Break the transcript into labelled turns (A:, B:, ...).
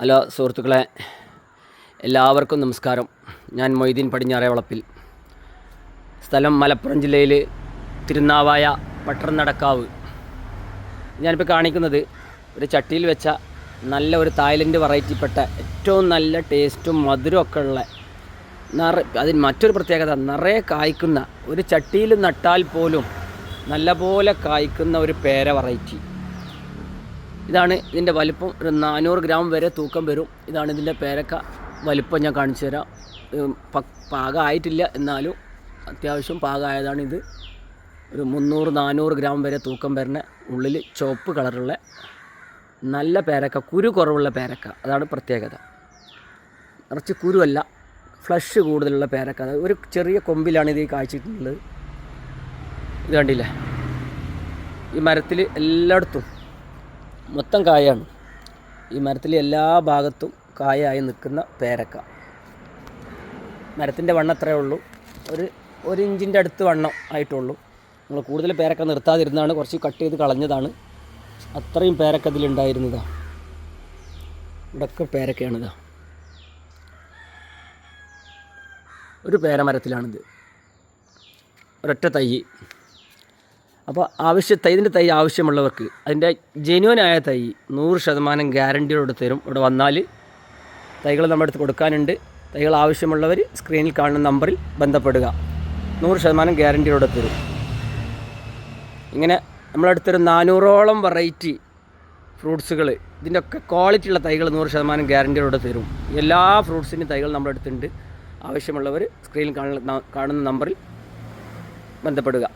A: Hello സുഹൃത്തുക്കളെ, എല്ലാവർക്കും നമസ്കാരം. ഞാൻ മൊയ്തീൻ പടിഞ്ഞാറേവളപ്പിൽ. സ്ഥലം മലപ്പുറം ജില്ലയിൽ തിരുനാവായ പട്ടർനടക്കാവ്. ഞാനിപ്പോൾ കാണിക്കുന്നത് ഒരു ചട്ടിയിൽ വെച്ച നല്ല ഒരു തായ്ലൻഡ് വെറൈറ്റിപ്പെട്ട ഏറ്റവും നല്ല ടേസ്റ്റും മധുരമൊക്കെ ഉള്ള അതിന് മറ്റൊരു പ്രത്യേകത, നിറയെ കായ്ക്കുന്ന, ഒരു ചട്ടിയിൽ നട്ടാൽ പോലും നല്ലപോലെ കായ്ക്കുന്ന ഒരു പേര വെറൈറ്റി. ഇതാണ് ഇതിൻ്റെ വലിപ്പം. ഒരു 400 ഗ്രാം വരെ തൂക്കം വരും. ഇതാണ് ഇതിൻ്റെ പേരക്ക വലിപ്പം. ഞാൻ കാണിച്ചു തരാം. പാകമായിട്ടില്ല, എന്നാലും അത്യാവശ്യം പാകമായതാണ് ഇത്. ഒരു 300-400 ഗ്രാം വരെ തൂക്കം വരുന്ന, ഉള്ളിൽ ചുവപ്പ് കളറുള്ള നല്ല പേരക്ക, കുരു കുറവുള്ള പേരക്ക. അതാണ് പ്രത്യേകത. നിറച്ച് കുരുവല്ല, ഫ്ലഷ് കൂടുതലുള്ള പേരക്ക. അത് ഒരു ചെറിയ കൊമ്പിലാണ് ഇത് കായ്ച്ചിട്ടുള്ളത്. ഇത് കണ്ടില്ലേ, ഈ മരത്തിൽ എല്ലായിടത്തും മൊത്തം കായാണ്. ഈ മരത്തിൽ എല്ലാ ഭാഗത്തും കായായി നിൽക്കുന്ന പേരക്ക. മരത്തിൻ്റെ വണ്ണം അത്രയേ ഉള്ളൂ, ഒരു ഇഞ്ചിൻ്റെ അടുത്ത് വണ്ണം ആയിട്ടുള്ളൂ. നമ്മൾ കൂടുതൽ പേരക്ക നിർത്താതിരുന്നതാണ്, കുറച്ച് കട്ട് ചെയ്ത് കളഞ്ഞതാണ്. അത്രയും പേരക്ക ഇതിലുണ്ടായിരുന്നതാണ്. ഇവിടെയൊക്കെ പേരക്കയാണിത്. ഒരു പേരമരത്തിലാണിത്, ഒരൊറ്റ തൈ. അപ്പോൾ ഇതിൻ്റെ തൈ ആവശ്യമുള്ളവർക്ക് അതിൻ്റെ ജെന്യുവനായ തൈ 100% ഗ്യാരണ്ടിയോട് തരും. ഇവിടെ വന്നാൽ തൈകൾ നമ്മുടെ അടുത്ത് കൊടുക്കാനുണ്ട്. തൈകൾ ആവശ്യമുള്ളവർ സ്ക്രീനിൽ കാണുന്ന നമ്പറിൽ ബന്ധപ്പെടുക. 100% ഗ്യാരണ്ടിയോട് തരും. ഇങ്ങനെ നമ്മളടുത്തൊരു 400ഓളം വെറൈറ്റി ഫ്രൂട്ട്സുകൾ, ഇതിൻ്റെയൊക്കെ ക്വാളിറ്റിയുള്ള തൈകൾ 100% ഗ്യാരണ്ടിയോട് തരും. എല്ലാ ഫ്രൂട്ട്സിൻ്റെയും തൈകൾ നമ്മുടെ അടുത്തുണ്ട്. ആവശ്യമുള്ളവർ സ്ക്രീനിൽ കാണുന്ന നമ്പറിൽ ബന്ധപ്പെടുക.